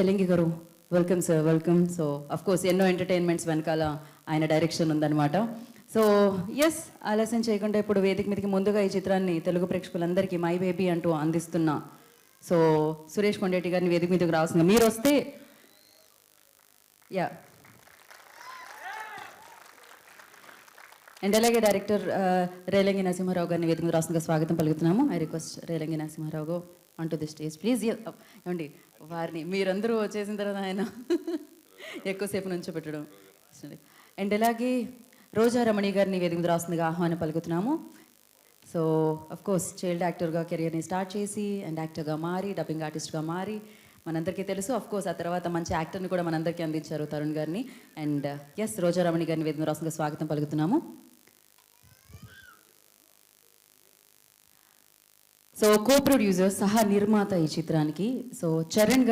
తెలంగి గారు welcome sir, welcome. So of course ఎన్నో entertainments వెనకాల ఆయన డైరెక్షన్ ఉందన్నమాట. సో ఎస్, ఆలస్యం చేయకుండా ఇప్పుడు వేదిక మీదకి ముందుగా ఈ చిత్రాన్ని తెలుగు ప్రేక్షకులందరికీ మై బేబీ అంటూ అందిస్తున్నా సో సురేష్ కొండేటి గారిని వేదిక మీదకి రావాల్సింది. మీరు వస్తే యా అండ్ అలాగే డైరెక్టర్ రేలంగి నరసింహారావు గారిని వేదిక మీద రాస్తుందిగా స్వాగతం పలుకుతున్నాము. I request Relangi Narasimha Rao on to the stage please. ఏమండి వారిని మీరందరూ వచ్చేసిన తర్వాత ఆయన ఎక్కువసేపు నుంచి పెట్టడం. అండ్ అలాగే రోజా రమణి గారిని వేదిక మీద రాస్తుందిగా ఆహ్వానం పలుకుతున్నాము. సో అఫ్ కోర్స్ చైల్డ్ యాక్టర్గా కెరియర్ని స్టార్ట్ చేసి అండ్ యాక్టర్గా మారి డబ్బింగ్ ఆర్టిస్ట్గా మారి మనందరికీ తెలుసు. అఫ్ కోర్స్ ఆ తర్వాత మంచి యాక్టర్ని కూడా మనందరికీ అందించారు తరుణ్ గారిని. అండ్ ఎస్, రోజా రమణి గారిని వేదిక మీద రాస్తుందిగా స్వాగతం పలుకుతున్నాము. సో కో ప్రొడ్యూసర్ సహా నిర్మాత ఈ చిత్రానికి సో చరణ్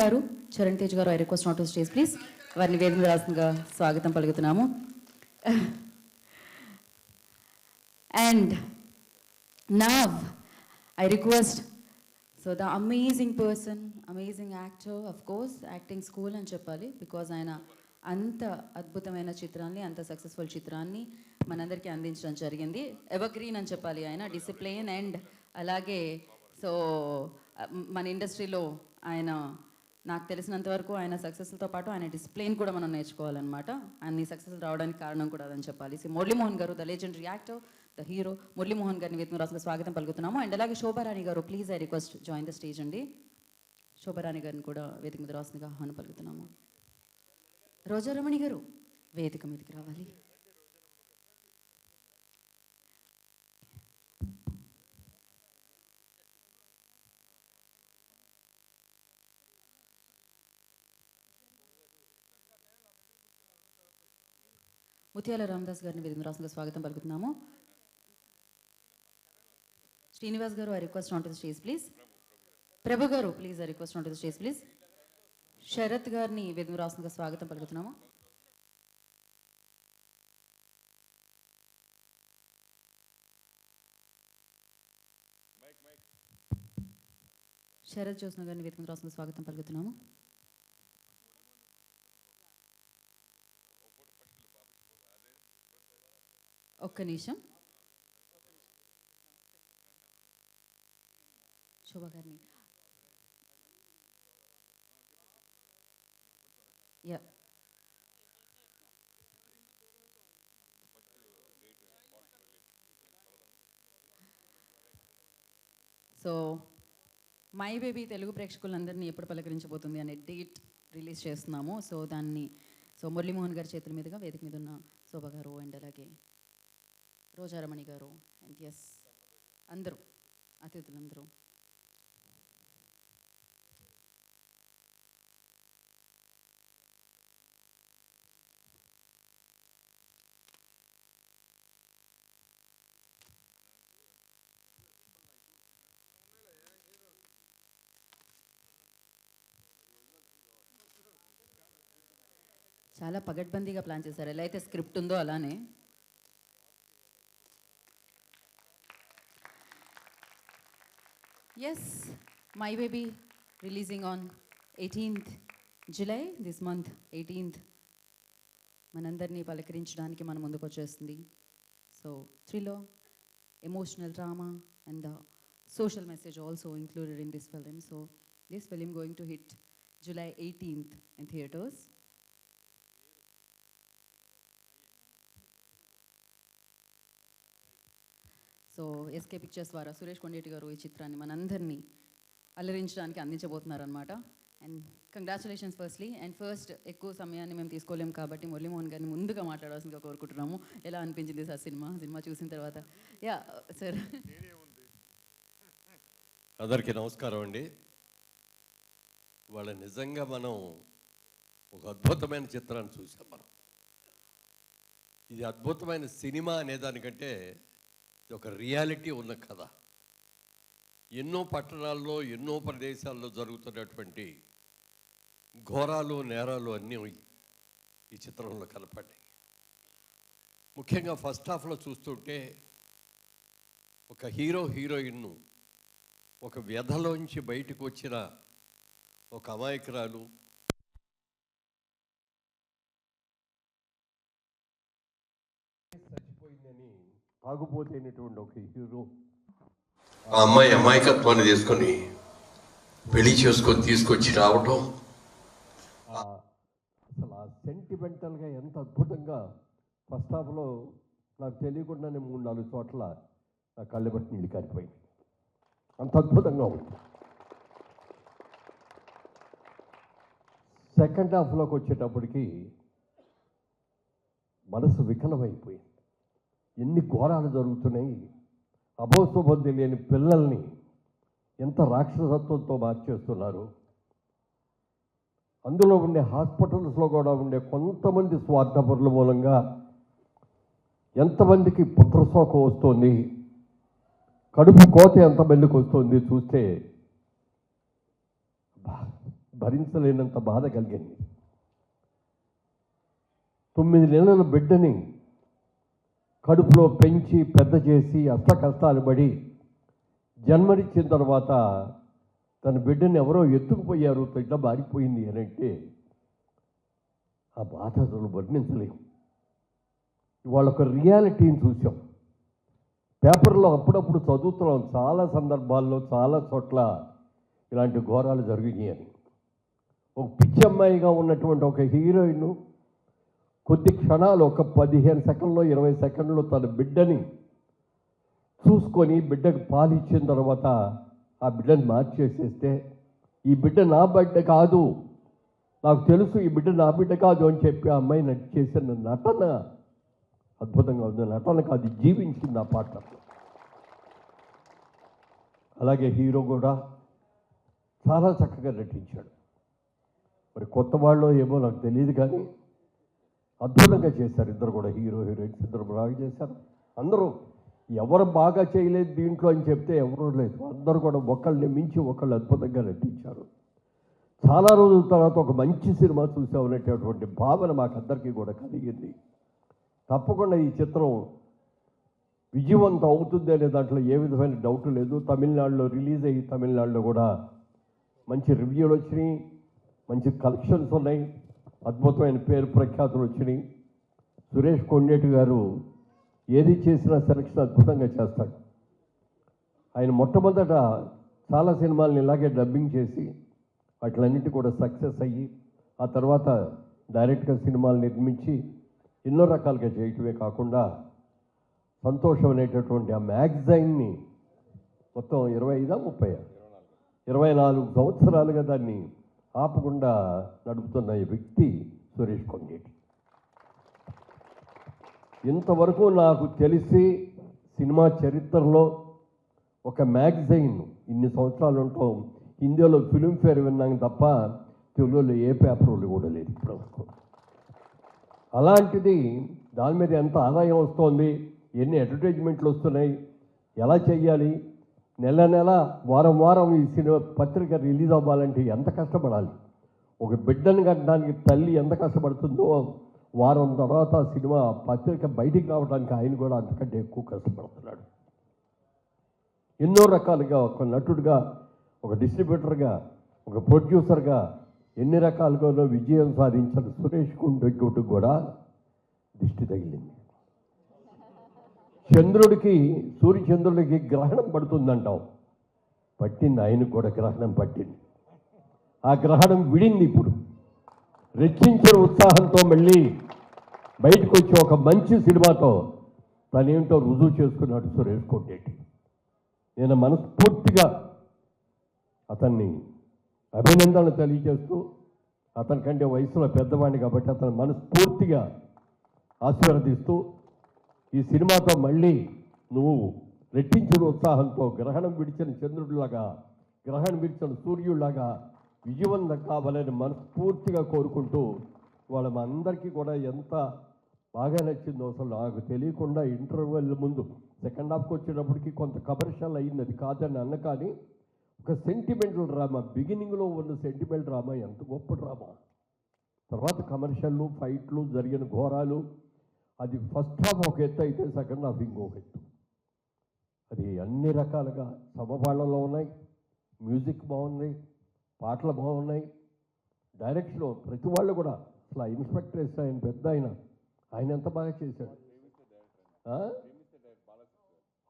తేజ్ గారు, I request not to stage please. వారిని వేదిక మీద రాస్తుందిగా స్వాగతం పలుకుతున్నాము. And now I request so the amazing person, amazing actor, of course acting school అని చెప్పాలి, బికాజ్ ఆయన అంత అద్భుతమైన చిత్రాన్ని, అంత సక్సెస్ఫుల్ చిత్రాన్ని మనందరికీ అందించడం జరిగింది. ఎవర్ గ్రీన్ అని చెప్పాలి ఆయన, డిసిప్లిన్ అండ్ అలాగే సో మన ఇండస్ట్రీలో ఆయన నాకు తెలిసినంత వరకు ఆయన సక్సెస్తో పాటు ఆయన డిసిప్లిన్ కూడా మనం నేర్చుకోవాలన్నమాట. అన్ని సక్సెస్ రావడానికి కారణం కూడా అదని చెప్పాలి. సో మురళీమోహన్ గారు, the legendary actor, the hero Muralimohan గారిని వేదిక రాసిన స్వాగతం పలుకుతున్నాము. అండ్ అలాగే శోభారాణి గారు, please I request join the stage అండి. శోభారాణి గారిని కూడా వేదిక మీద రాసిందిగా ఆహ్వానం పలుకుతున్నాము. రోజారమణి గారు వేదిక మీదకి రావాలి. ముత్యాల రామదాస్ గారిని వేదిక మీద రాసిన స్వాగతం పలుకుతున్నాము. శ్రీనివాస్ గారు, I request on to the stage please. Prabhu గారు, please I request on to the stage please. Sarath గారిని వేదిక మీద రాసిన స్వాగతం పలుకుతున్నాము. శరత్ జ్యోత్స్న గారిని వేదిక మీద రాసిన స్వాగతం పలుకుతున్నాము. ఒక్క నిమిషం. శోభ గారిని yeah so my baby Telugu ప్రేక్షకులందరినీ ఎప్పుడు పలకరించబోతుంది అనే డేట్ రిలీజ్ చేస్తున్నాము. సో దాన్ని మురళీమోహన్ గారి చేతుల మీదుగా వేదిక మీద ఉన్న శోభ గారు అండ్ అలాగే రోజారమణి గారు అండ్ ఎస్ అందరూ అతిథులందరూ చాలా పగడ్బందీగా ప్లాన్ చేశారు. ఎలా అయితే స్క్రిప్ట్ ఉందో అలానే. Yes, my baby releasing on 18th July this month 18th మనందరినీ పలకరించడానికి మన ముందుకు వచ్చేస్తుంది. So thriller, emotional drama and the social message also included in this film. So this film going to hit July 18th in theaters. సో SK pictures ద్వారా సురేష్ కొండేటి గారు ఈ చిత్రాన్ని మనందరినీ అలరించడానికి అందించబోతున్నారనమాట. And congratulations firstly. And first ఎక్కువ సమయాన్ని మేము తీసుకోలేము కాబట్టి మురళీమోహన్ గారిని ముందుగా మాట్లాడాల్సిందిగా కోరుకుంటున్నాము. ఎలా అనిపించింది సార్ సినిమా చూసిన తర్వాత? Yeah sir. అందరికీ నమస్కారం అండి. వాళ్ళ నిజంగా మనం ఒక అద్భుతమైన చిత్రాన్ని చూసాం. మనం ఇది అద్భుతమైన సినిమా అనేదానికంటే ఒక రియాలిటీ ఉన్న కథ. ఎన్నో పట్టణాల్లో, ఎన్నో ప్రదేశాల్లో జరుగుతున్నటువంటి ఘోరాలు, నేరాలు అన్నీ ఈ చిత్రంలో కనపడ్డాయి. ముఖ్యంగా ఫస్ట్ హాఫ్లో చూస్తుంటే ఒక హీరోయిన్ను ఒక వ్యధలోంచి బయటకు వచ్చిన ఒక అమాయకురాలు తాగుపోతైనటువంటి ఒక హీరో ఆ అమ్మాయి అమాయకత్వాన్ని తీసుకొని పెళ్లి చేసుకొని తీసుకొచ్చి రావటం అసలు ఆ సెంటిమెంటల్గా ఎంత అద్భుతంగా ఫస్ట్ హాఫ్లో నాకు తెలియకుండానే 3-4 చోట్ల నా కళ్ళ బట్టి నీళ్ళు కారిపోయింది. అంత అద్భుతంగా ఉంది. సెకండ్ హాఫ్లోకి వచ్చేటప్పటికి మనసు వికలమైపోయింది. ఎన్ని ఘోరాలు జరుగుతున్నాయి. అభోశుభం తెలియని పిల్లల్ని ఎంత రాక్షసత్వంతో మార్చేస్తున్నారు. అందులో ఉండే హాస్పిటల్స్లో కూడా ఉండే కొంతమంది స్వార్థపరుల మూలంగా ఎంతమందికి పుత్రశోకం వస్తుంది, కడుపు కోత ఎంతమందికి వస్తుంది చూస్తే భరించలేనంత బాధ కలిగింది. 9 నెలల బిడ్డని కడుపులో పెంచి పెద్ద చేసి అష్ట కష్టాలు పడి జన్మనిచ్చిన తర్వాత తన బిడ్డని ఎవరో ఎత్తుకుపోయారు, ఇట్లా మారిపోయింది అని అంటే ఆ బాధ అసలు వర్ణించలేము. ఇవాళ ఒక రియాలిటీని చూసాం. పేపర్లో అప్పుడప్పుడు చదువుతున్నాం, చాలా సందర్భాల్లో చాలా చోట్ల ఇలాంటి ఘోరాలు జరిగినాయని. ఒక పిచ్చి అమ్మాయిగా ఉన్నటువంటి ఒక హీరోయిన్ కొద్ది క్షణాలు, ఒక 15 సెకండ్లో 20 సెకండ్లో తన బిడ్డని చూసుకొని బిడ్డకు పాలు ఇచ్చిన తర్వాత ఆ బిడ్డని మార్చేసేస్తే, ఈ బిడ్డ నా బిడ్డ కాదు, నాకు తెలుసు ఈ బిడ్డ నా బిడ్డ కాదు అని చెప్పి ఆ అమ్మాయి చేసిన నటన అద్భుతంగా ఉంది. నటన కాదు, జీవించింది ఆ పాట. అలాగే హీరో కూడా చాలా చక్కగా నటించాడు. మరి కొత్త వాళ్ళు ఏమో నాకు తెలియదు కానీ అద్భుతంగా చేశారు. ఇద్దరు కూడా హీరో హీరోయిన్స్ ఇద్దరు బాగా చేశారు. అందరూ ఎవరు బాగా చేయలేదు దీంట్లో అని చెప్తే ఎవరూ లేదు. అందరూ కూడా ఒకళ్ళని మించి ఒకళ్ళు అద్భుతంగా నటించారు. చాలా రోజుల తర్వాత ఒక మంచి సినిమా చూసామనేటటువంటి భావన మాకందరికీ కూడా కలిగింది. తప్పకుండా ఈ చిత్రం విజయవంతం అవుతుంది అనే దాంట్లో ఏ విధమైన డౌట్ లేదు. తమిళనాడులో రిలీజ్ అయ్యి తమిళనాడులో కూడా మంచి రివ్యూలు వచ్చినాయి, మంచి కలెక్షన్స్ ఉన్నాయి, అద్భుతమైన పేరు ప్రఖ్యాతులు వచ్చినాయి. సురేష్ కొండేటి గారు ఏది చేసినా సెలక్షన్ అద్భుతంగా చేస్తాడు. ఆయన మొట్టమొదట చాలా సినిమాలను ఇలాగే డబ్బింగ్ చేసి వాటిలన్నిటి కూడా సక్సెస్ అయ్యి ఆ తర్వాత డైరెక్ట్గా సినిమాలు నిర్మించి ఎన్నో రకాలుగా చేయటమే కాకుండా సంతోషం అనేటటువంటి ఆ మ్యాగజైన్ని మొత్తం 24 సంవత్సరాలుగా దాన్ని ఆపకుండా నడుపుతున్న ఈ వ్యక్తి సురేష్ కొండేటి. ఇంతవరకు నాకు తెలిసి సినిమా చరిత్రలో ఒక మ్యాగజైన్ ఇన్ని సంవత్సరాలు ఉంటాం, హిందీలో ఫిల్మ్ఫేర్ విన్నాం తప్ప తెలుగులో ఏ పేపర్లు కూడా లేదు ఇప్పటివరకు. అలాంటిది దాని మీద ఎంత ఆదాయం వస్తుంది, ఎన్ని అడ్వర్టైజ్మెంట్లు వస్తున్నాయి, ఎలా చెయ్యాలి, నెల నెల వారం వారం ఈ సినిమా పత్రిక రిలీజ్ అవ్వాలంటే ఎంత కష్టపడాలి. ఒక బిడ్డను కట్టడానికి తల్లి ఎంత కష్టపడుతుందో వారం తర్వాత సినిమా పత్రిక బయటికి రావడానికి ఆయన కూడా అంతకంటే ఎక్కువ కష్టపడుతున్నాడు. ఎన్నో రకాలుగా ఒక నటుడిగా, ఒక డిస్ట్రిబ్యూటర్గా, ఒక ప్రొడ్యూసర్గా ఎన్ని రకాలుగానో విజయం సాధించిన సురేష్ కొండేటి కూడా దిష్టి తగిలింది. సూర్యచంద్రుడికి గ్రహణం పడుతుందంటాం, పట్టింది, ఆయనకు కూడా గ్రహణం పట్టింది. ఆ గ్రహణం విడింది. ఇప్పుడు రెచ్చించిన ఉత్సాహంతో మళ్ళీ బయటకు వచ్చి ఒక మంచి సినిమాతో తనేంటో రుజువు చేసుకున్నాడు సురేష్ కొండేటి. నేను మనస్ఫూర్తిగా అతన్ని అభినందనలు తెలియజేస్తూ, అతనికంటే వయసులో పెద్దవాడిని కాబట్టి అతను మనస్ఫూర్తిగా ఆశీర్వదిస్తూ, ఈ సినిమాతో మళ్ళీ నువ్వు రెట్టించిన ఉత్సాహంతో గ్రహణం విడిచిన చంద్రుడిలాగా, గ్రహణం విడిచిన సూర్యుడిలాగా విజయవంతం కావాలని మనస్ఫూర్తిగా కోరుకుంటూ, వాళ్ళ మా అందరికీ కూడా ఎంత బాగా నచ్చిందో అసలు నాకు తెలియకుండా ఇంటర్వెల్ ముందు సెకండ్ హాఫ్కి వచ్చేటప్పటికి కొంత కమర్షియల్ అయింది, అది కాదని అన్న. కానీ ఒక సెంటిమెంటల్ డ్రామా, బిగినింగ్లో ఉన్న సెంటిమెంటల్ డ్రామా ఎంత గొప్ప డ్రామా, తర్వాత కమర్షియల్లు, ఫైట్లు, జరిగిన ఘోరాలు, అది ఫస్ట్ హాఫ్ ఒక ఎత్తు అయితే సెకండ్ హాఫ్ ఇంకొక ఎత్తు. అది అన్ని రకాలుగా సమపాళంలో ఉన్నాయి. మ్యూజిక్ బాగుంది, పాటలు బాగున్నాయి, డైరెక్షన్ ప్రతి వాళ్ళు కూడా అసలు ఆ ఇన్స్పెక్టర్ ఆయన పెద్ద ఆయన ఎంత బాగా చేశాడు.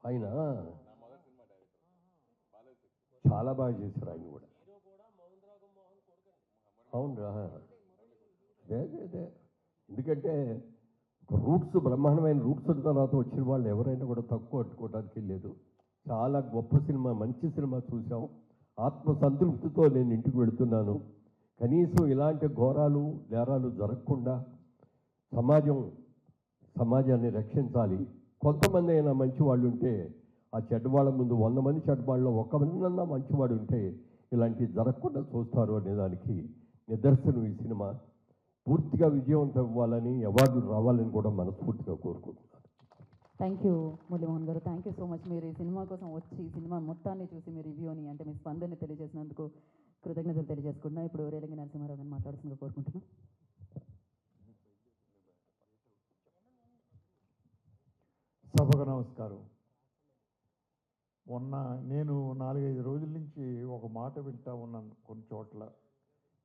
ఆయన చాలా బాగా చేశారు ఆయన కూడా. అవునరా, అదే అదే అదే. ఎందుకంటే రూట్స్, బ్రహ్మాండమైన రూట్స్ తర్వాత వచ్చిన వాళ్ళు ఎవరైనా కూడా తక్కువ అట్టుకోవడానికి లేదు. చాలా గొప్ప సినిమా, మంచి సినిమా చూసాం. ఆత్మసంతృప్తితో నేను ఇంటికి వెళుతున్నాను. కనీసం ఇలాంటి ఘోరాలు నేరాలు జరగకుండా సమాజాన్ని రక్షించాలి. కొంతమంది అయినా మంచివాళ్ళు ఉంటే, ఆ చెడ్డవాళ్ళ ముందు 100 మంది చెడ్డవాళ్ళలో ఒక్కమన్నా మంచివాడు ఉంటే ఇలాంటివి జరగకుండా చూస్తారు అనే దానికి నిదర్శనం ఈ సినిమా. పూర్తిగా విజయవంతం ఇవ్వాలని, అవార్డులు రావాలని కూడా మనస్ఫూర్తిగా కోరుకుంటున్నాను. థ్యాంక్ యూ మురళీమోహన్ గారు, థ్యాంక్ యూ సో మచ్. మీరు ఈ సినిమా కోసం వచ్చి ఈ సినిమా మొత్తాన్ని చూసి మీ రివ్యూని, అంటే మీ స్పందనని తెలియజేసినందుకు కృతజ్ఞతలు తెలియజేసుకుంటున్నా. ఇప్పుడు రేలంగి నరసింహారావు గారిని మాట్లాడుతుందిగా కోరుకుంటున్నాను. సభకు నమస్కారం. మొన్న నేను 4-5 రోజుల నుంచి ఒక మాట వింటా ఉన్నాను కొన్ని చోట్ల.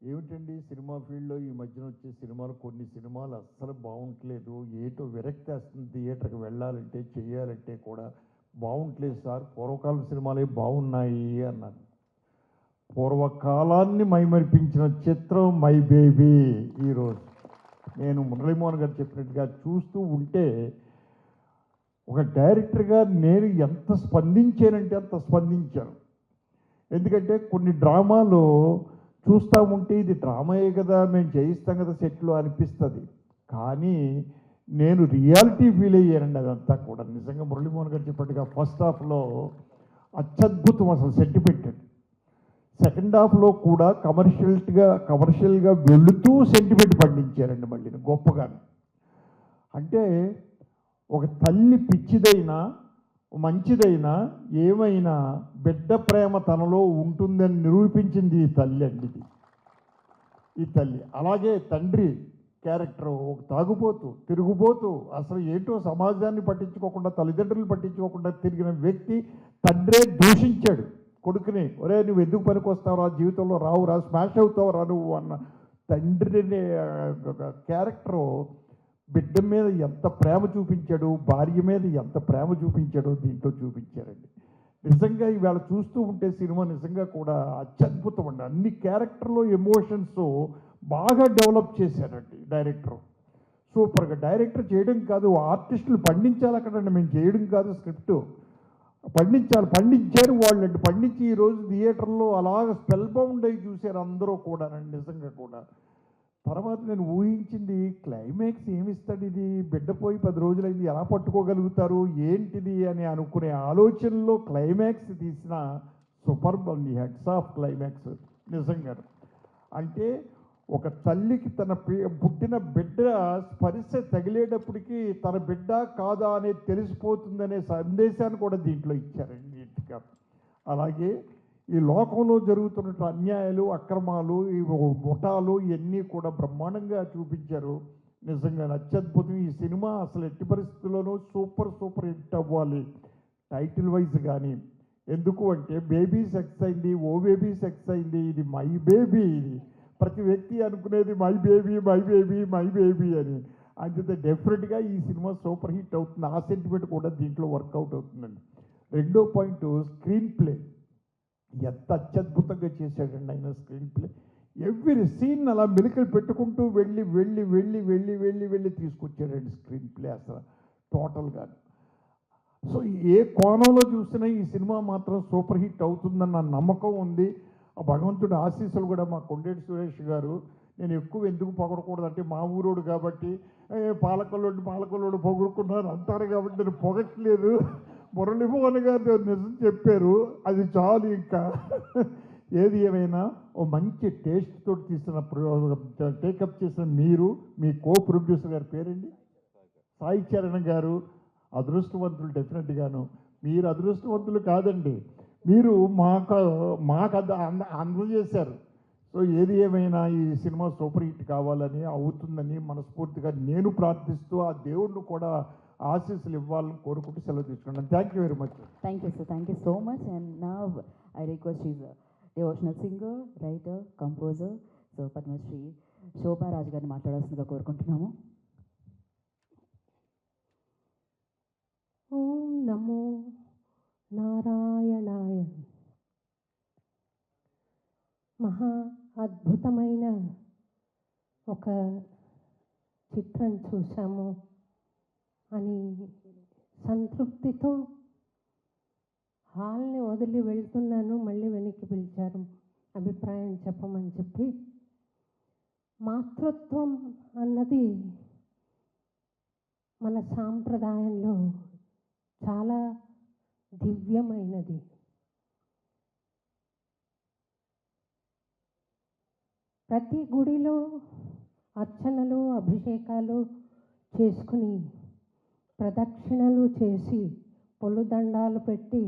ఏమిటండి సినిమా ఫీల్డ్లో ఈ మధ్యన వచ్చే సినిమాలు, కొన్ని సినిమాలు అస్సలు బాగుంటలేదు, ఏటో విరక్తి వస్తుంది, థియేటర్కి వెళ్ళాలంటే చేయాలంటే కూడా బాగుంటలేదు సార్, పూర్వకాలం సినిమాలే బాగున్నాయి అన్నాను. పూర్వకాలాన్ని మైమరిపించిన చిత్రం మై బేబీ. ఈరోజు నేను మురళీమోహన్ గారు చెప్పినట్టుగా చూస్తూ ఉంటే, ఒక డైరెక్టర్గా నేను ఎంత స్పందించానంటే అంత స్పందించాను. ఎందుకంటే కొన్ని డ్రామాలు చూస్తూ ఉంటే ఇది డ్రామాయే కదా, మేము చేయిస్తాం కదా సెట్లో అనిపిస్తుంది. కానీ నేను రియాలిటీ ఫీల్ అయ్యానండి అదంతా కూడా. నిజంగా మురళీమోహన్ గారు చెప్పినట్టుగా ఫస్ట్ హాఫ్లో అత్యద్భుతం అసలు సెంటిమెంట్. సెకండ్ హాఫ్లో కూడా కమర్షియల్గా వెళుతూ సెంటిమెంట్ పండించారండి మళ్ళీ గొప్పగా. అంటే ఒక తల్లి పిచ్చిదైనా మంచిదైనా ఏమైనా బిడ్డ ప్రేమ తనలో ఉంటుందని నిరూపించింది ఈ తల్లి అండి. ఈ తల్లి అలాగే తండ్రి క్యారెక్టర్ ఒక తాగుపోతూ తిరుగుపోతూ అసలు ఏంటో సమాజాన్ని పట్టించుకోకుండా, తల్లిదండ్రులు పట్టించుకోకుండా తిరిగిన వ్యక్తి తండ్రే దూషించాడు కొడుకుని. ఒరే నువ్వు ఎందుకు పనికి వస్తావురా, జీవితంలో రావురా, స్మాష్ అవుతావురా నువ్వు అన్న తండ్రిని క్యారెక్టరు బిడ్డ మీద ఎంత ప్రేమ చూపించాడు, భార్య మీద ఎంత ప్రేమ చూపించాడో దీంట్లో చూపించారండి. నిజంగా ఇవాళ చూస్తూ ఉంటే సినిమా నిజంగా కూడా అత్యద్భుతం అండి. అన్ని క్యారెక్టర్లో ఎమోషన్స్ బాగా డెవలప్ చేశారండి డైరెక్టర్. సూపర్గా డైరెక్టర్ చేయడం కాదు, ఆర్టిస్టులు పండించాలి అక్కడండి, మేము చేయడం కాదు, స్క్రిప్ట్ పండించారు వాళ్ళండి. పండించి ఈరోజు థియేటర్లో అలాగ స్పెల్ బౌండ్ అయ్యి చూశారు అందరూ కూడా నిజంగా కూడా. తర్వాత నేను ఊహించింది క్లైమాక్స్ ఏమిస్తాడు, ఇది బిడ్డ పోయి 10 రోజులైంది, ఎలా పట్టుకోగలుగుతారు ఏంటిది అని అనుకునే ఆలోచనలో క్లైమాక్స్ తీసిన సూపర్బ్ అండి. హెడ్స్ ఆఫ్ క్లైమాక్స్ నిజంగా. అంటే ఒక తల్లికి తన పుట్టిన బిడ్డ స్పర్శ తగిలేటప్పటికీ తన బిడ్డ కాదా అనేది తెలిసిపోతుందనే సందేశాన్ని కూడా దీంట్లో ఇచ్చారండి నీట్గా. అలాగే ఈ లోకంలో జరుగుతున్న అన్యాయాలు, అక్రమాలు, ఈ ముఠాలు ఇవన్నీ కూడా బ్రహ్మాండంగా చూపించారు. నిజంగా అత్యద్భుతం. ఈ సినిమా అసలు ఎట్టి పరిస్థితుల్లోనూ సూపర్ హిట్ అవ్వాలి టైటిల్ వైజ్ కానీ. ఎందుకు అంటే బేబీ సెక్స్ అయింది, ఓ బేబీ సెక్స్ అయింది, ఇది మై బేబీ. ఇది ప్రతి వ్యక్తి అనుకునేది మై బేబీ అని. అంతే డెఫినెట్గా ఈ సినిమా సూపర్ హిట్ అవుతుంది. ఆ సెంటిమెంట్ కూడా దీంట్లో వర్కౌట్ అవుతుందండి. రెండో పాయింట్ స్క్రీన్ ప్లే. ఎంత అత్యద్భుతంగా చేశాడండి ఆయన స్క్రీన్ ప్లే. ఎవ్రీ సీన్ అలా మెలికలు పెట్టుకుంటూ వెళ్ళి తీసుకొచ్చాడండి స్క్రీన్ ప్లే అసలు టోటల్గా. సో ఏ కోణంలో చూసినా ఈ సినిమా మాత్రం సూపర్ హిట్ అవుతుందన్న నమ్మకం ఉంది. ఆ భగవంతుడి ఆశీస్సులు కూడా మా కొండేటి సురేష్ గారు, నేను ఎక్కువ ఎందుకు పొగడకూడదు అంటే మా ఊరోడు కాబట్టి, పాలకొల్లోడు పొగుడుకున్నారు అంటారు కాబట్టి నేను పొగట్లేదు. మురళీమోహన్ గారు నిజం చెప్పారు, అది చాలు. ఇంకా ఏది ఏమైనా ఓ మంచి టేస్ట్ తోటి తీసిన టేకప్ చేసిన మీరు, మీ కో ప్రొడ్యూసర్ గారి పేరండి సాయి చరణ్ గారు అదృష్టవంతులు. డెఫినెట్గాను మీరు అదృష్టవంతులు కాదండి, మీరు మాకు అందజేశారు. సో ఏది ఏమైనా ఈ సినిమా సూపర్ హిట్ కావాలని, అవుతుందని మనస్ఫూర్తిగా నేను ప్రార్థిస్తూ ఆ దేవుడిని కూడా ఆశీస్సులు ఇవ్వాలని కోరుకుంటూ సెలవు తీసుకున్నాను. Thank you very much. Thank you sir, thank you so much. And now I request is devotional singer, writer, composer, so Padma Shri Shobha Raju గారిని మాట్లాడాల్సిందిగా కోరుకుంటున్నాము. ఓం నమో నారాయణాయ. మహా అద్భుతమైన ఒక చిత్రం చూసాము అని సంతృప్తితో హాల్ని వదిలి వెళ్తున్నాను. మళ్ళీ వెనక్కి పిలిచారు అభిప్రాయం చెప్పమని చెప్పి. మాతృత్వం అన్నది మన సాంప్రదాయంలో చాలా దివ్యమైనది. ప్రతి గుడిలో అర్చనలు అభిషేకాలు చేసుకుని ప్రదక్షిణలు చేసి పొలుదండాలు పెట్టి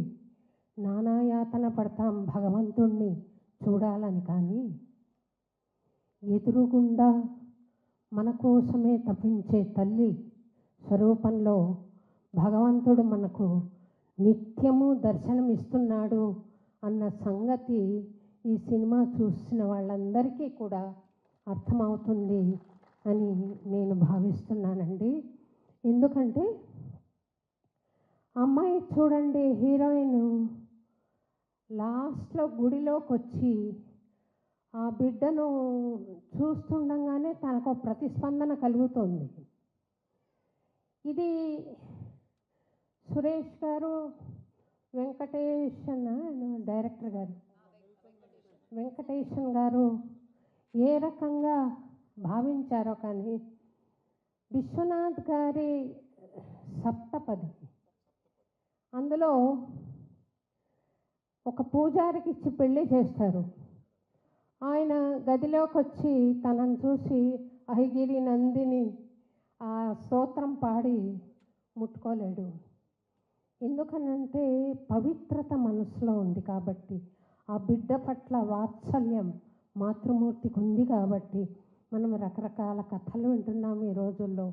నానాయాతన పడతాం భగవంతుణ్ణి చూడాలని. కానీ ఎదురుగుండా మన కోసమే తప్పించే తల్లి స్వరూపంలో భగవంతుడు మనకు నిత్యము దర్శనమిస్తున్నాడు అన్న సంగతి ఈ సినిమా చూసిన వాళ్ళందరికీ కూడా అర్థమవుతుంది అని నేను భావిస్తున్నానండి. ఎందుకంటే అమ్మాయి చూడండి, హీరోయిన్ లాస్ట్లో గుడిలోకి వచ్చి ఆ బిడ్డను చూస్తుండగానే తనకు ప్రతిస్పందన కలుగుతుంది. ఇది సురేష్ గారు, వెంకటేషన్ డైరెక్టర్ గారు, వెంకటేషన్ గారు ఏ రకంగా భావించారో కానీ విశ్వనాథ్ గారి సప్తపది అందులో ఒక పూజారికి ఇచ్చి పెళ్ళి చేస్తారు. ఆయన గదిలోకి వచ్చి తనను చూసి అహిగిరి నందిని ఆ స్తోత్రం పాడి ముట్టుకోలేడు. ఎందుకనంటే పవిత్రత మనసులో ఉంది కాబట్టి, ఆ బిడ్డ పట్ల వాత్సల్యం మాతృమూర్తికి ఉంది కాబట్టి. మనం రకరకాల కథలు వింటున్నాం ఈ రోజుల్లో.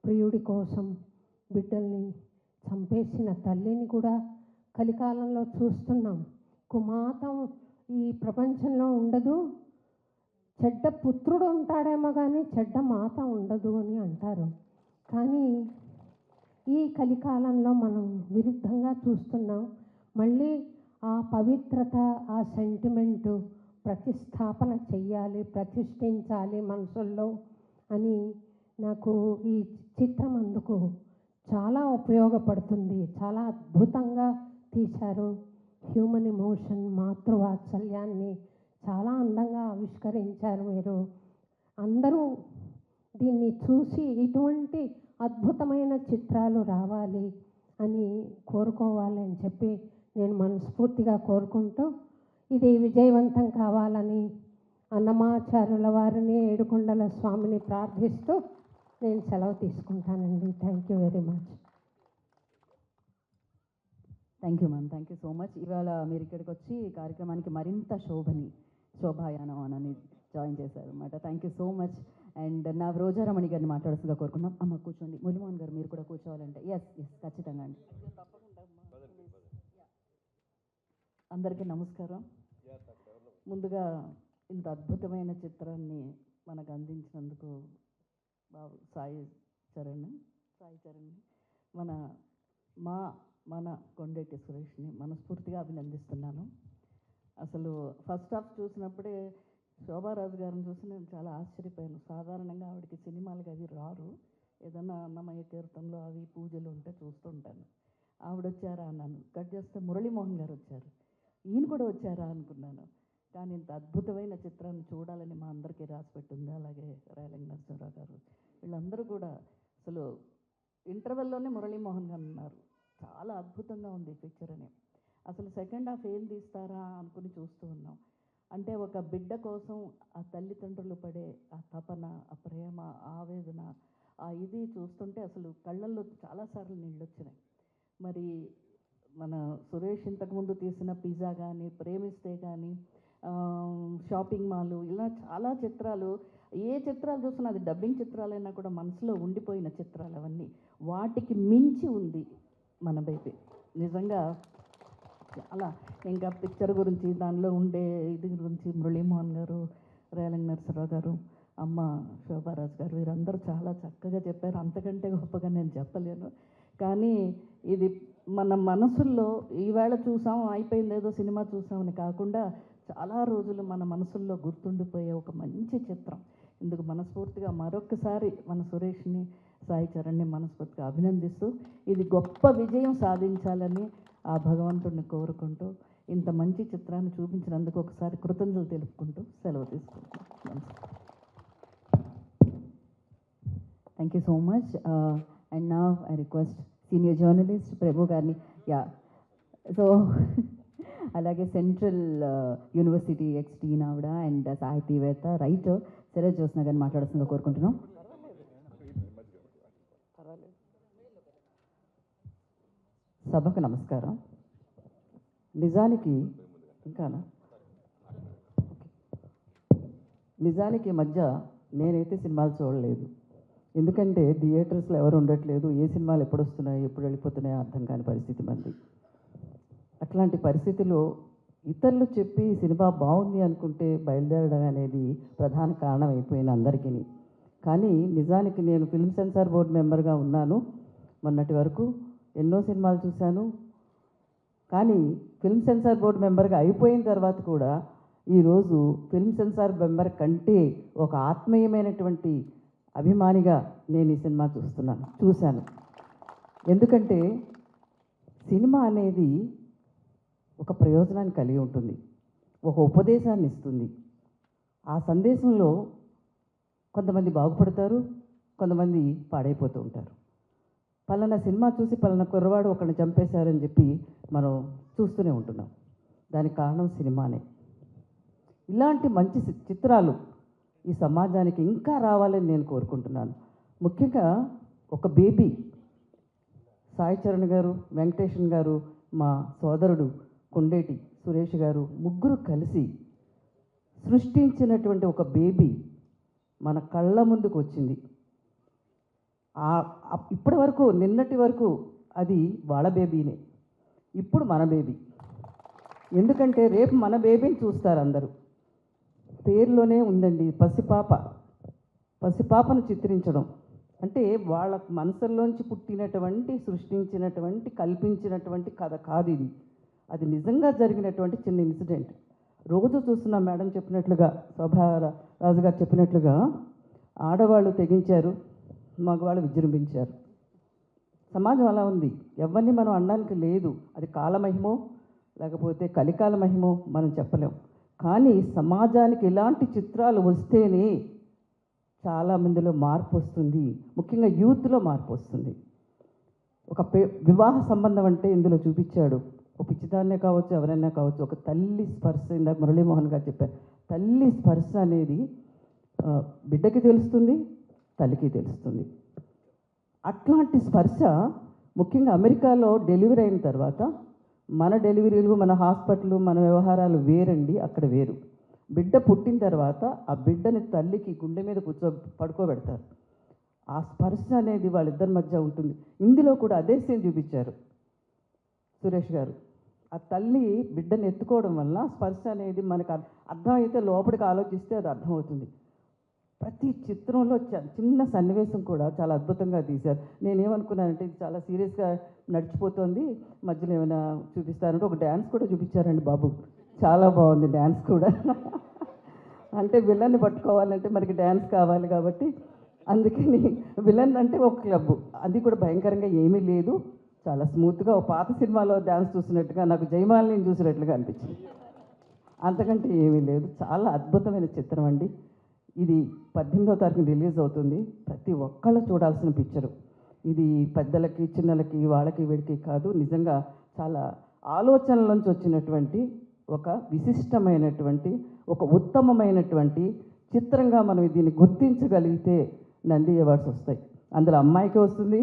ప్రియుడి కోసం బిడ్డల్ని చంపేసిన తల్లిని కూడా కలికాలంలో చూస్తున్నాం. కుమాతం ఈ ప్రపంచంలో ఉండదు, చెడ్డ పుత్రుడు ఉంటాడేమో కానీ చెడ్డ మాత ఉండదు అని అంటారు. కానీ ఈ కలికాలంలో మనం విరుద్ధంగా చూస్తున్నాం. మళ్ళీ ఆ పవిత్రత, ఆ సెంటిమెంటు ప్రతిస్థాపన చెయ్యాలి, ప్రతిష్ఠించాలి మనసుల్లో అని నాకు ఈ చిత్రం అందుకు చాలా ఉపయోగపడుతుంది. చాలా అద్భుతంగా తీశారు. హ్యూమన్ ఎమోషన్, మాతృవాత్సల్యాన్ని చాలా అందంగా ఆవిష్కరించారు మీరు. అందరూ దీన్ని చూసి ఇటువంటి అద్భుతమైన చిత్రాలు రావాలి అని కోరుకోవాలి అని చెప్పి నేను మనస్ఫూర్తిగా కోరుకుంటూ, ఇది విజయవంతం కావాలని అన్నమాచార్యుల వారిని, ఏడుకొండల స్వామిని ప్రార్థిస్తూ నేను సెలవు తీసుకుంటానండి. Thank you very much. Thank you ma'am, thank you so much. ఇవాళ మీరు ఇక్కడికి వచ్చి ఈ కార్యక్రమానికి మరింత శోభాయానం అని జాయిన్ చేశారు అన్నమాట. Thank you so much. And నా రోజారమణి గారిని మాట్లాడుతుందిగా కోరుకున్నాం. అమ్మ కూర్చోండి. ములిమోహన్ గారు మీరు కూడా కూర్చోవాలంటే. ఎస్ ఖచ్చితంగా అండి. అందరికీ నమస్కారం. ముందుగా ఇంత అద్భుతమైన చిత్రాన్ని మనకు అందించినందుకు బాబు సాయి చరణ్ మన కొండేటి సురేష్ని మనస్ఫూర్తిగా అభినందిస్తున్నాను. అసలు ఫస్ట్ హాఫ్ చూసినప్పుడే శోభారాజు గారిని చూసి నేను చాలా ఆశ్చర్యపోయాను. సాధారణంగా ఆవిడకి సినిమాలకి అవి రారు. ఏదన్నా అన్నమయ్య కీర్తనలు అవి పూజలు ఉంటే చూస్తుంటాను. ఆవిడ వచ్చారా అన్నాను. కట్ చేస్తే మురళీమోహన్ గారు వచ్చారు. ఈయన కూడా వచ్చారా అనుకున్నాను. కానీ ఇంత అద్భుతమైన చిత్రాన్ని చూడాలని మా అందరికీ రాసిపెట్టింది. అలాగే రేలంగి నరసింహరావు గారు, వీళ్ళందరూ కూడా అసలు ఇంటర్వెల్లోనే మురళీమోహన్ గారు ఉన్నారు. చాలా అద్భుతంగా ఉంది పిక్చర్ అని. అసలు సెకండ్ హాఫ్ ఏం తీస్తారా అనుకుని చూస్తూ ఉన్నాం. అంటే ఒక బిడ్డ కోసం ఆ తల్లిదండ్రులు పడే ఆ తపన, ఆ ప్రేమ, ఆవేదన, ఆ ఇది చూస్తుంటే అసలు కళ్ళల్లో చాలాసార్లు నీళ్ళు వచ్చినాయి. మరి మన సురేష్ ఇంతకుముందు తీసిన పిజ్జా కానీ, ప్రేమిస్తే కానీ, షాపింగ్ మాల్, ఇలా చాలా చిత్రాలు, ఏ చిత్రాలు చూసినా అది డబ్బింగ్ చిత్రాలైనా కూడా మనసులో ఉండిపోయిన చిత్రాలు అవన్నీ. వాటికి మించి ఉంది మన బేబీ. నిజంగా చాలా ఇంకా పిక్చర్ గురించి, దానిలో ఉండే ఇది గురించి మురళీమోహన్ గారు, రేలంగి నరసింహరావు గారు, అమ్మ శోభారాజు గారు, వీరందరూ చాలా చక్కగా చెప్పారు. అంతకంటే గొప్పగా నేను చెప్పలేను. కానీ ఇది మన మనసుల్లో ఈవేళ చూసాం అయిపోయింది ఏదో సినిమా చూసామని కాకుండా చాలా రోజులు మన మనసుల్లో గుర్తుండిపోయే ఒక మంచి చిత్రం. ఇందుకు మనస్ఫూర్తిగా మరొకసారి మన సురేష్ని, సాయి చరణ్ని మనస్ఫూర్తిగా అభినందిస్తూ ఇది గొప్ప విజయం సాధించాలని ఆ భగవంతుడిని కోరుకుంటూ ఇంత మంచి చిత్రాన్ని చూపించినందుకు ఒకసారి కృతజ్ఞతలు తెలుపుకుంటూ సెలవు తీసుకుంటున్నాను. Thank you so much. And now I request senior journalist Prabhu Garni. Yeah. So, అలాగే సెంట్రల్ యూనివర్సిటీ ఎక్స్టీన్ ఆవిడ అండ్ సాహితీవేత్త రైటర్ శరత్ జ్యోత్స్న గారిని మాట్లాడుతుందిగా కోరుకుంటున్నాం. సభకు నమస్కారం. నిజానికి ఈ మధ్య నేనైతే సినిమాలు చూడలేదు. ఎందుకంటే థియేటర్స్లో ఎవరు ఉండట్లేదు, ఏ సినిమాలు ఎప్పుడు వస్తున్నాయి ఎప్పుడు వెళ్ళిపోతున్నాయో అర్థం కాని పరిస్థితి మంది. అట్లాంటి పరిస్థితిలో ఇతరులు చెప్పి సినిమా బాగుంది అనుకుంటే బయలుదేరడం అనేది ప్రధాన కారణం అయిపోయింది అందరికీ. కానీ నిజానికి నేను ఫిల్మ్ సెన్సార్ బోర్డు మెంబర్గా ఉన్నాను. మొన్నటి వరకు ఎన్నో సినిమాలు చూశాను. కానీ ఫిల్మ్ సెన్సార్ బోర్డు మెంబర్గా అయిపోయిన తర్వాత కూడా ఈరోజు ఫిల్మ్ సెన్సార్ మెంబర్ కంటే ఒక ఆత్మీయమైనటువంటి అభిమానిగా నేను ఈ సినిమా చూశాను. ఎందుకంటే సినిమా అనేది ఒక ప్రయోజనాన్ని కలిగి ఉంటుంది, ఒక ఉపదేశాన్ని ఇస్తుంది. ఆ సందేశంలో కొంతమంది బాగుపడతారు, కొంతమంది పాడైపోతూ ఉంటారు. పలానా సినిమా చూసి పలానా కుర్రవాడు ఒకరిని చంపేశారని చెప్పి మనం చూస్తూనే ఉంటున్నాం. దానికి కారణం సినిమానే. ఇలాంటి మంచి చిత్రాలు ఈ సమాజానికి ఇంకా రావాలని నేను కోరుకుంటున్నాను. ముఖ్యంగా ఒక బేబీ సాయి చరణ్ గారు, వెంకటేషన్ గారు, మా సోదరుడు కొండేటి సురేష్ గారు ముగ్గురు కలిసి సృష్టించినటువంటి ఒక బేబీ మన కళ్ళ ముందుకు వచ్చింది. ఇప్పటి వరకు నిన్నటి వరకు అది వాళ్ళ బేబీనే, ఇప్పుడు మన బేబీ. ఎందుకంటే రేపు మన బేబీని చూస్తారు అందరూ. పేరులోనే ఉందండి పసిపాపను చిత్రించడం అంటే వాళ్ళ మనసుల్లోంచి పుట్టినటువంటి, సృష్టించినటువంటి, కల్పించినటువంటి కథ కాదు ఇది. అది నిజంగా జరిగినటువంటి చిన్న ఇన్సిడెంట్. రోజు చూస్తున్న మేడం చెప్పినట్లుగా, శోభారాజు గారు చెప్పినట్లుగా ఆడవాళ్ళు తెగించారు, మగవాళ్ళు విజృంభించారు. సమాజం అలా ఉంది, ఎవరిని మనం అనడానికి లేదు. అది కాలమహిమో లేకపోతే కలికాల మహిమో మనం చెప్పలేం. కానీ సమాజానికి ఇలాంటి చిత్రాలు వస్తేనే చాలామందిలో మార్పు వస్తుంది, ముఖ్యంగా యూత్లో మార్పు వస్తుంది. ఒక వివాహ సంబంధం అంటే ఇందులో చూపించాడు. ఒక పిచ్చిదాన్నే కావచ్చు, ఎవరైనా కావచ్చు, ఒక తల్లి స్పర్శ, ఇందాక మురళీమోహన్ గారు చెప్పారు, తల్లి స్పర్శ అనేది బిడ్డకి తెలుస్తుంది, తల్లికి తెలుస్తుంది. అట్లాంటి స్పర్శ ముఖ్యంగా అమెరికాలో డెలివరీ అయిన తర్వాత మన డెలివరీలు, మన హాస్పిటల్, మన వ్యవహారాలు వేరండి, అక్కడ వేరు. బిడ్డ పుట్టిన తర్వాత ఆ బిడ్డని తల్లికి గుండె మీద పడుకోబెడతారు. ఆ స్పర్శ అనేది వాళ్ళిద్దరి మధ్య ఉంటుంది. ఇందులో కూడా అదే సీన్ చూపించారు సురేష్ గారు. ఆ తల్లి బిడ్డని ఎత్తుకోవడం వల్ల స్పర్శ అనేది మనకు అర్థమైతే లోపలికి ఆలోచిస్తే అది అర్థమవుతుంది. ప్రతి చిత్రంలో చిన్న సన్నివేశం కూడా చాలా అద్భుతంగా తీశారు. నేనేమనుకున్నానంటే ఇది చాలా సీరియస్గా నడిచిపోతుంది, మధ్యలో ఏమైనా చూపిస్తారంటే ఒక డ్యాన్స్ కూడా చూపించారండి బాబు, చాలా బాగుంది డ్యాన్స్ కూడా. అంటే విలన్ని పట్టుకోవాలంటే మనకి డ్యాన్స్ కావాలి కాబట్టి అందుకని విలన్ అంటే ఒక క్లబ్, అది కూడా భయంకరంగా ఏమీ లేదు, చాలా స్మూత్గా ఒక పాత సినిమాలో డ్యాన్స్ చూసినట్టుగా, నాకు జయమాలిని చూసినట్లుగా అనిపించింది. అంతకంటే ఏమీ లేదు. చాలా అద్భుతమైన చిత్రం అండి. ఇది 18వ తారీఖున రిలీజ్ అవుతుంది. ప్రతి ఒక్కళ్ళు చూడాల్సిన పిక్చరు ఇది. పెద్దలకి, చిన్నలకి, వాళ్ళకి, వీడికి కాదు, నిజంగా చాలా ఆలోచనల నుంచి వచ్చినటువంటి ఒక విశిష్టమైనటువంటి, ఒక ఉత్తమమైనటువంటి చిత్రంగా మనం దీన్ని గుర్తించగలిగితే నంది అవార్డ్స్ వస్తాయి. అందులో అమ్మాయికి వస్తుంది,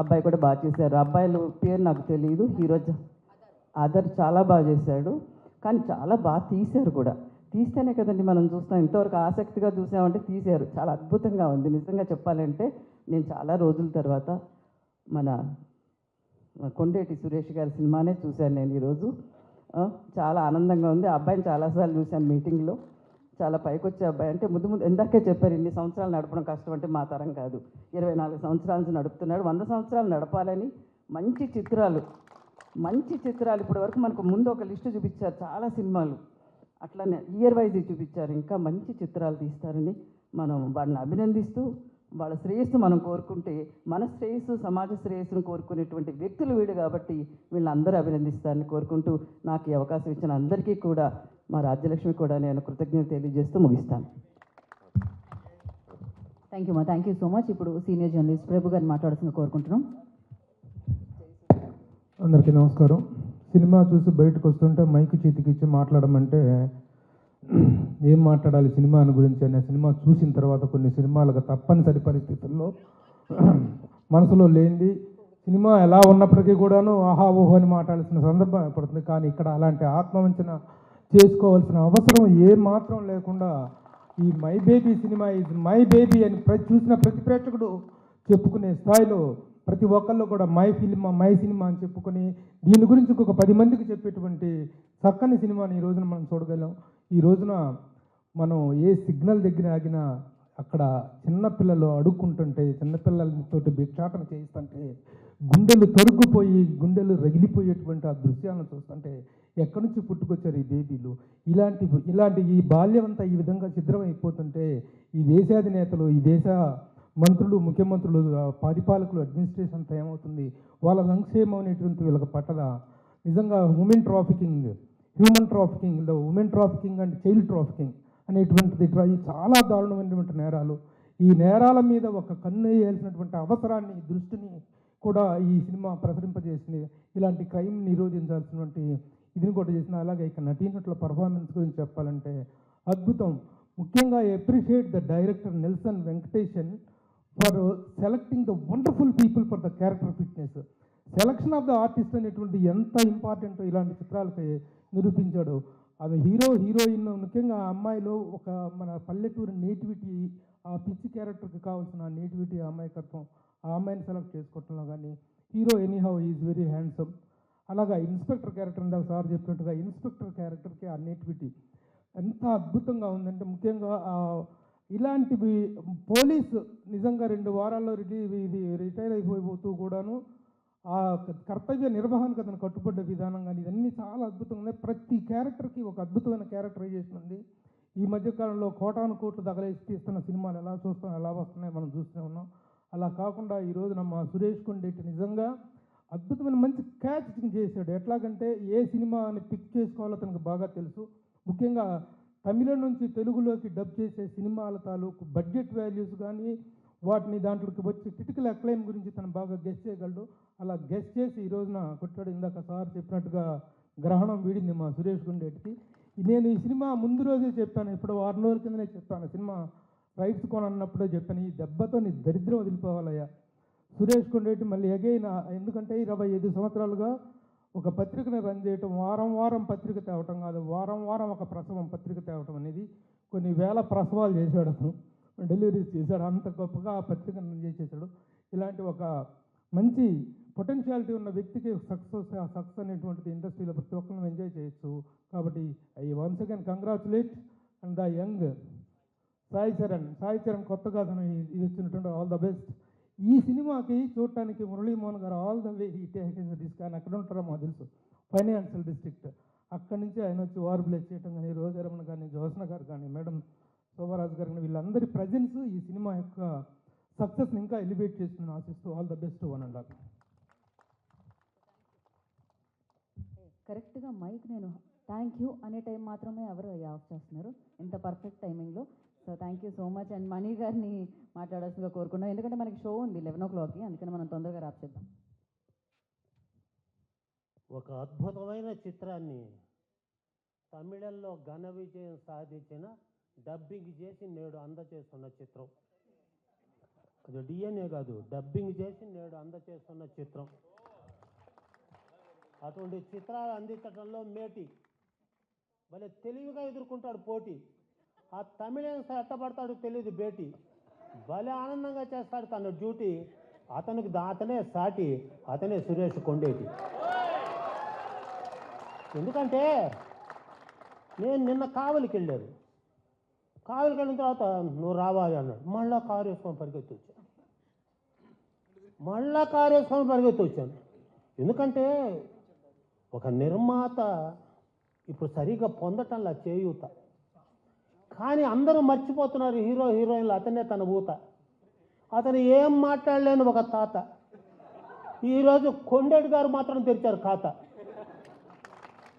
అబ్బాయి కూడా బాగా చేశారు. అబ్బాయిల పేరు నాకు తెలియదు, హీరో ఆదర్ చాలా బాగా చేశాడు, కానీ చాలా బాగా తీశారు కూడా. తీస్తేనే కదండి మనం చూస్తాం. ఇంతవరకు ఆసక్తిగా చూసామంటే తీశారు, చాలా అద్భుతంగా ఉంది. నిజంగా చెప్పాలంటే నేను చాలా రోజుల తర్వాత మన కొండేటి సురేష్ గారి సినిమానే చూశాను నేను ఈరోజు. చాలా ఆనందంగా ఉంది. ఆ అబ్బాయిని చాలాసార్లు చూశాను మీటింగ్లో, చాలా పైకి వచ్చే అబ్బాయి. అంటే ముందు ఎందాకే చెప్పారు, ఇన్ని సంవత్సరాలు నడపడం కష్టం అంటే మా తరం కాదు. 24 సంవత్సరాల నుంచి నడుపుతున్నాడు, 100 సంవత్సరాలు నడపాలని మంచి చిత్రాలు మంచి చిత్రాలు ఇప్పటి వరకు మనకు ముందు ఒక లిస్టు చూపించారు చాలా సినిమాలు, అట్లానే ఇయర్ వైజ్ చూపించారు. ఇంకా మంచి చిత్రాలు తీస్తారని మనం వాళ్ళని అభినందిస్తూ వాళ్ళ శ్రేయస్సు మనం కోరుకుంటే మన శ్రేయస్సు సమాజ శ్రేయస్సును కోరుకునేటువంటి వ్యక్తులు వీడు కాబట్టి వీళ్ళందరూ అభినందిస్తారని కోరుకుంటూ నాకు ఈ అవకాశం ఇచ్చిన అందరికీ కూడా మా రాజ్యలక్ష్మి కూడా నేను కృతజ్ఞతలు తెలియజేస్తూ ముగిస్తాను. థ్యాంక్ యూ మా, థ్యాంక్ యూ సో మచ్. ఇప్పుడు సీనియర్ జర్నలిస్ట్ ప్రభు గారిని మాట్లాడాల్సిందిగా కోరుకుంటున్నాం. అందరికీ నమస్కారం. సినిమా చూసి బయటకు వస్తుంటే మైక్ చేతికి ఇచ్చి మాట్లాడమంటే ఏం మాట్లాడాలి సినిమా గురించి అనే సినిమా చూసిన తర్వాత కొన్ని సినిమాలకు తప్పనిసరి పరిస్థితుల్లో మనసులో లేనిది సినిమా ఎలా ఉన్నప్పటికీ కూడాను ఆహా ఓహో అని మాట్లాడాల్సిన సందర్భం ఏర్పడుతుంది. కానీ ఇక్కడ అలాంటి ఆత్మవంచన చేసుకోవాల్సిన అవసరం ఏ మాత్రం లేకుండా ఈ మై బేబీ సినిమా ఇది మై బేబీ అని చూసిన ప్రతి ప్రేక్షకుడు చెప్పుకునే స్థాయిలో ప్రతి ఒక్కళ్ళు కూడా మై ఫిల్మ్ మై సినిమా అని చెప్పుకొని దీని గురించి ఇంకొక 10 మందికి చెప్పేటువంటి చక్కని సినిమాని ఈ రోజున మనం చూడగలం. ఈ రోజున మనం ఏ సిగ్నల్ దగ్గర ఆగినా అక్కడ చిన్నపిల్లలు అడుక్కుంటుంటే చిన్నపిల్లలతోటి భిక్షాటన చేయిస్తుంటే గుండెలు తొరుక్కుపోయి గుండెలు రగిలిపోయేటువంటి ఆ దృశ్యాలను చూస్తుంటే ఎక్కడి నుంచి పుట్టుకొచ్చారు ఈ బేబీలు, ఇలాంటి ఈ బాల్యం అంతా ఈ విధంగా ఛిద్రం అయిపోతుంటే ఈ దేశాధినేతలు ఈ దేశ మంత్రులు ముఖ్యమంత్రులు పరిపాలకులు అడ్మినిస్ట్రేషన్ అంతా ఏమవుతుంది, వాళ్ళ సంక్షేమం అనేటువంటి వీళ్ళకి పట్టదా. నిజంగా human trafficking and child trafficking అనేటువంటిది చాలా దారుణమైనటువంటి నేరాలు. ఈ నేరాల మీద ఒక కన్ను వేయాల్సినటువంటి అవసరాన్ని దృష్టిని కూడా ఈ సినిమా ప్రసరింపజేసింది. ఇలాంటి క్రైమ్ నిరోధించాల్సినటువంటి ఇదిని కూడా చేసిన. అలాగే ఇక నటీనటుల పర్ఫార్మెన్స్ గురించి చెప్పాలంటే అద్భుతం. ముఖ్యంగా appreciate the director Nelson Venkatesan for selecting the wonderful people for the character fitness. Selection of the artist అనేటువంటి ఎంత ఇంపార్టెంటో ఇలాంటి చిత్రాలకి నిరూపించాడు. అది హీరోయిన్ ముఖ్యంగా ఆ అమ్మాయిలో ఒక మన పల్లెటూరు నేటివిటీ, ఆ పిచ్చి క్యారెక్టర్కి కావాల్సిన నేటివిటీ అమ్మాయికత్వం, ఆ అమ్మాయిని సెలెక్ట్ చేసుకోవటంలో కానీ hero anyhow is very handsome. అలాగా ఇన్స్పెక్టర్ క్యారెక్టర్ ఇందాక సార్ చెప్పినట్టుగా ఇన్స్పెక్టర్ క్యారెక్టర్కి ఆ నేటివిటీ ఎంత అద్భుతంగా ఉందంటే ముఖ్యంగా ఇలాంటివి పోలీసు నిజంగా 2 వారాల్లో రిటైర్ అయిపోతూ కూడాను ఆ కర్తవ్య నిర్వహణకు అతను కట్టుబడ్డ విధానం కానీ ఇవన్నీ చాలా అద్భుతంగా ఉన్నాయి. ప్రతి క్యారెక్టర్కి ఒక అద్భుతమైన క్యారెక్టరైజేషన్ ఉంది. ఈ మధ్యకాలంలో కోటాను కోట్లు తగలేసి తీస్తున్న సినిమాలు ఎలా చూస్తాం ఎలా వస్తున్నాయి మనం చూస్తూనే ఉన్నాం. అలా కాకుండా ఈ రోజున మా సురేష్ కొండేటి నిజంగా అద్భుతమైన మంచి క్యాచ్ చేశాడు. ఎట్లాగంటే ఏ సినిమా అని పిక్ చేసుకోవాలో తనకు బాగా తెలుసు. ముఖ్యంగా తమిళం నుంచి తెలుగులోకి డబ్ చేసే సినిమాల తాలూకు బడ్జెట్ వాల్యూస్ కానీ వాటిని దాంట్లోకి వచ్చి క్రిటికల్ అక్లైమ్ గురించి తను బాగా గెస్ చేయగలడు. అలా గెస్ చేసి ఈ రోజున కొట్టాడు. ఇందాక సార్ చెప్పినట్టుగా గ్రహణం వీడింది మా సురేష్ గుండేటికి. నేను ఈ సినిమా ముందు రోజే చెప్పాను, ఇప్పుడు 6 రోజుల కిందనే చెప్పాను, సినిమా రైట్స్ కొనన్నప్పుడే చెప్పాను, ఈ దెబ్బతో నీ దరిద్రం వదిలిపోవాలయ్యా సురేష్ కొండేటి మళ్ళీ ఎగైన. ఎందుకంటే 25 సంవత్సరాలుగా ఒక పత్రికను రన్ చేయటం, వారం వారం పత్రిక తేవటం కాదు, వారం వారం ఒక ప్రసవం పత్రిక తేవటం అనేది కొన్ని వేల ప్రసవాలు చేశాడు అతను, డెలివరీస్ చేశాడు. అంత గొప్పగా ఆ పత్రికను రన్ చేసేసాడు. ఇలాంటి ఒక మంచి పొటెన్షియాలిటీ ఉన్న వ్యక్తికి సక్సెస్ అనేటువంటిది ఇండస్ట్రీలో ప్రతి ఒక్కరిని ఎంజాయ్ చేయొచ్చు. కాబట్టి I once again congratulate and the young Sai Charan కొత్తగా అతను ఇది వచ్చినటువంటి ఆల్ ద బెస్ట్. ఈ సినిమాకి చూడటానికి మురళీమోహన్ గారు ఆల్ ద వే ఈ తీసుకొని అక్కడ ఉంటారో మాకు తెలుసు, ఫైనాన్షియల్ డిస్ట్రిక్ట్, అక్కడి నుంచి ఆయన వచ్చి వార్ బ్లేస్ చేయటం కానీ రోజారమణ కానీ జ్యోత్స్న గారు కానీ మేడం శోభరాజు గారు కానీ వీళ్ళందరి ప్రజెన్స్ ఈ సినిమా యొక్క సక్సెస్ని ఇంకా ఎలివేట్ చేస్తుందని ఆశిస్తూ ఆల్ ద బెస్ట్ 1.5. కరెక్ట్గా మైక్ నేను థ్యాంక్ యూ అనే టైం మాత్రమే ఎవరు ఆఫ్ చేస్తున్నారు ఇంత పర్ఫెక్ట్ టైమింగ్లో. So thank you so much. And Mani గారిని మాట్లాడాల్సిందిగా కోరుకున్నాం, ఎందుకంటే మనకి షో ఉంది 11 o'clockకి, అందుకని మనం తొందరగా ర్యాప్ చేద్దాం. ఒక అద్భుతమైన చిత్రాన్ని తమిళంలో ఘన విజయం సాధించిన డబ్బింగ్ చేసి నేడు అందచేస్తున్న చిత్రం, అది డిఎన్ఏ కాదు, డబ్బింగ్ చేసి నేడు అందచేస్తున్న చిత్రం. అటువంటి చిత్రాలు అందించడంలో మేటి భలే తెలివిగా ఎదుర్కొంటాడు పోటీ. ఆ తమిళం ఎట్టబడతాడు తెలియదు బేటి, భలే ఆనందంగా చేస్తాడు తన డ్యూటీ. అతనే సాటి, అతనే సురేష్ కొండేటి. ఎందుకంటే నేను నిన్న కావలికి వెళ్ళాను, కావలికి వెళ్ళిన తర్వాత నువ్వు రావాలి అన్నాడు. మళ్ళా కారు వేసుకొని పరిగెత్తి వచ్చాను. ఎందుకంటే ఒక నిర్మాత ఇప్పుడు సరిగా పొందటంలా చేయూత. కానీ అందరూ మర్చిపోతున్నారు హీరో హీరోయిన్లు అతనే తన ఊత. అతను ఏం మాట్లాడలేని ఒక తాత. ఈరోజు కొండేటి గారు మాత్రం తెరిచారు ఖాతా.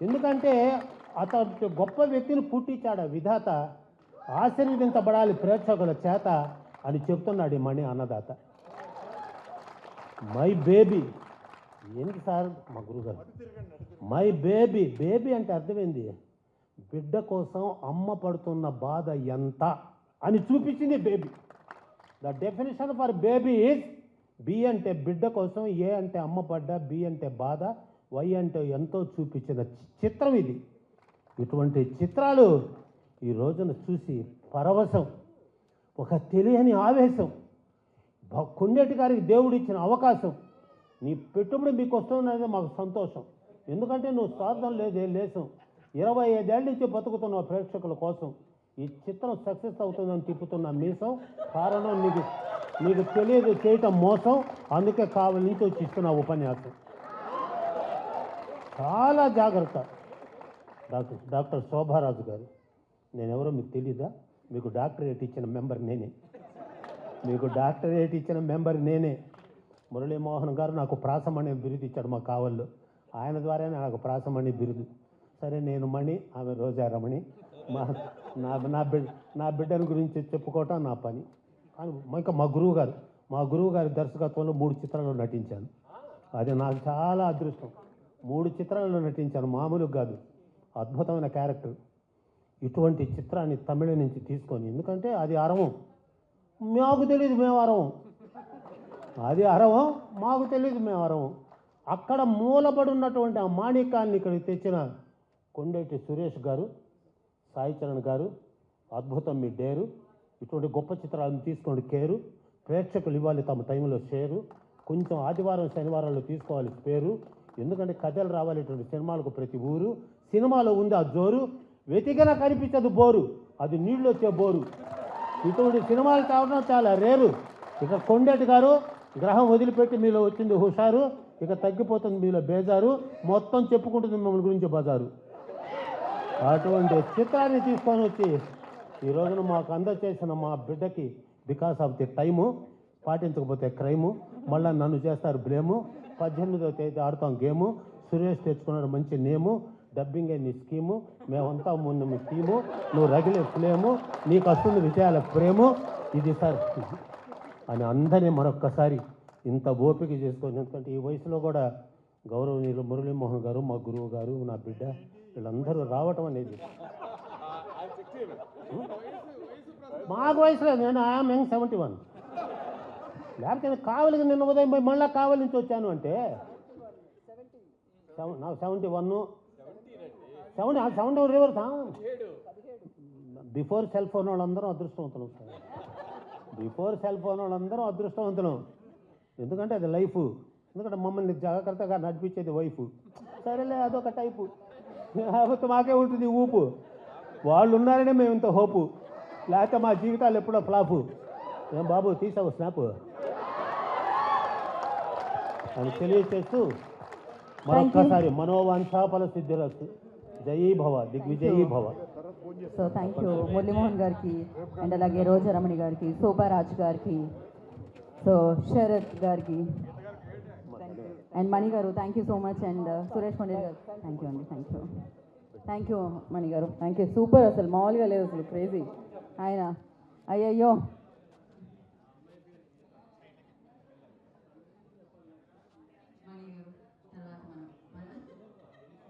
ఎందుకంటే అతను గొప్ప వ్యక్తిని పుట్టించాడు విధాత, ఆశీర్వదించబడాలి ప్రేక్షకుల చేత అని చెప్తున్నాడు ఈ మణి అన్నదాత. మై బేబీ ఏంటి సార్ మా గురుగారు, మై బేబీ. బేబీ అంటే అర్థమైంది, బిడ్డ కోసం అమ్మ పడుతున్న బాధ ఎంత అని చూపించింది baby. The definition for baby is B అంటే బిడ్డ కోసం, ఏ అంటే అమ్మ పడ్డ, బి అంటే బాధ, వై అంటే ఎంతో చూపించిన చిత్రం ఇది. ఇటువంటి చిత్రాలు ఈ రోజున చూసి పరవశం, ఒక తెలియని ఆవేశం. కొండేటి గారికి దేవుడు ఇచ్చిన అవకాశం. నీ పెట్టుబడి మీకు వస్తున్నది మాకు సంతోషం. ఎందుకంటే నువ్వు స్వార్థం లేదే లేసం. 25 ఏళ్ళ నుంచి బతుకుతున్నావు ప్రేక్షకుల కోసం. ఈ చిత్రం సక్సెస్ అవుతుందని తిప్పుతున్న మీసం. కారణం నీకు తెలియదు చేయటం మోసం. అందుకే కావాలి నుంచి వచ్చి ఇస్తున్న ఉపన్యాసం. చాలా జాగ్రత్త. డాక్టర్ శోభారాజు గారు, నేనెవరో మీకు తెలీదా? మీకు డాక్టరేట్ ఇచ్చిన మెంబర్ నేనే. మురళీమోహన్ గారు నాకు ప్రాసమణి బిరుదు ఇచ్చాడు మా కావల్లో. ఆయన ద్వారానే నాకు ప్రాసమణి బిరుదు. సరే, నేను మణి, ఆమె రోజారమణి. నా బిడ్డల గురించి చెప్పుకోవటం నా పని. కానీ ఇంకా మా గురువు గారి దర్శకత్వంలో 3 చిత్రాల్లో నటించాను. అది నాకు చాలా అదృష్టం. 3 చిత్రాల్లో నటించాను, మామూలుగా కాదు. అద్భుతమైన క్యారెక్టర్. ఇటువంటి చిత్రాన్ని తమిళ నుంచి తీసుకొని, ఎందుకంటే అది అరవం, మాకు తెలియదు మేము అరవం. అది అరవం, మాకు తెలియదు మేము అరవం. అక్కడ మూలపడి ఉన్నటువంటి ఆ మాణికాన్ని ఇక్కడికి తెచ్చిన కొండేటి సురేష్ గారు, సాయి చరణ్ గారు, అద్భుతం మీ డేరు. ఇటువంటి గొప్ప చిత్రాలను తీసుకోండి కేరు. ప్రేక్షకులు ఇవ్వాలి తమ టైంలో షేరు. కొంచెం ఆదివారం శనివారాల్లో తీసుకోవాలి పేరు. ఎందుకంటే కథలు రావాలి ఇటువంటి సినిమాలకు ప్రతి ఊరు. సినిమాలో ఉంది ఆ జోరు, వెతికినా కనిపించదు బోరు, అది నీళ్ళు వచ్చే బోరు. ఇటువంటి సినిమాలు కావడం చాలా రేరు. ఇక కొండేటి గారు గ్రహం వదిలిపెట్టి మీలో వచ్చింది హుషారు, ఇక తగ్గిపోతుంది మీలో బేజారు, మొత్తం చెప్పుకుంటుంది మిమ్మల్ని గురించి బజారు. అటువంటి చిత్రాన్ని తీసుకొని వచ్చి ఈ రోజున మాకు అందచేసిన మా బిడ్డకి బికాస్ ఆఫ్ ది టైము, పాటించకపోతే క్రైము, మళ్ళీ నన్ను చేస్తారు బ్లేము. 18వ తేదీ ఆడుతాం గేము. సురేష్ తెచ్చుకున్నాడు మంచి నేము, డబ్బింగ్ నీ స్కీము, మేమంతా ముందు మీ టీము, నువ్వు రగిలే ఫ్లేము, నీకు వస్తుంది విజయాల ప్రేము. ఇది సార్ అని అందరినీ మరొక్కసారి ఇంత ఓపిక చేసుకొని, ఎందుకంటే ఈ వయసులో కూడా గౌరవనీయులు మురళీమోహన్ గారు, మా గురువు గారు, నా బిడ్డ, వీళ్ళందరూ రావటం అనేది మాకు వయసులో. నేను ఐఎమ్ యంగ్ 71. లేకపోతే కావలికి నిన్న ఉదయం పోయి మళ్ళీ కావలి నుంచి వచ్చాను అంటే నాకు 71 రివర్స్. బిఫోర్ సెల్ ఫోన్ వాళ్ళందరూ అదృష్టవంతులు సార్. బిఫోర్ సెల్ ఫోన్ వాళ్ళందరూ అదృష్టవంతులు. ఎందుకంటే అది లైఫ్. ఎందుకంటే మమ్మల్ని జాగ్రత్తగా నడిపించేది వైఫ్. సరేలే, అదొక టైపు. లేకపోతే మాకే ఉంటుంది ఊపు. వాళ్ళు ఉన్నారనే మేము ఇంత హోపు, లేకపోతే మా జీవితాలు ఎప్పుడో ఫ్లాపు. ఏం బాబు తీసావు స్నాప్ అని తెలియచేస్తూ మరొక్కసారి మనోవాంఛా ఫల సిద్ధిరస్తు. జయీ భవ, దిగ్విజయీ భవ. సో థ్యాంక్ యూ మురళీమోహన్ గారికి, అండ్ అలాగే రోజారమణి గారికి, శోభారాజ్ గారికి, సో శరత్ గారికి, అండ్ మణి గారు thank you so much, and Suresh Konde గారు థ్యాంక్ యూ అండి. థ్యాంక్ యూ మణి గారు, థ్యాంక్ యూ. సూపర్, అసలు మామూలుగా లేదు, అసలు క్రేజీ. ఆయన అయ్యయ్యో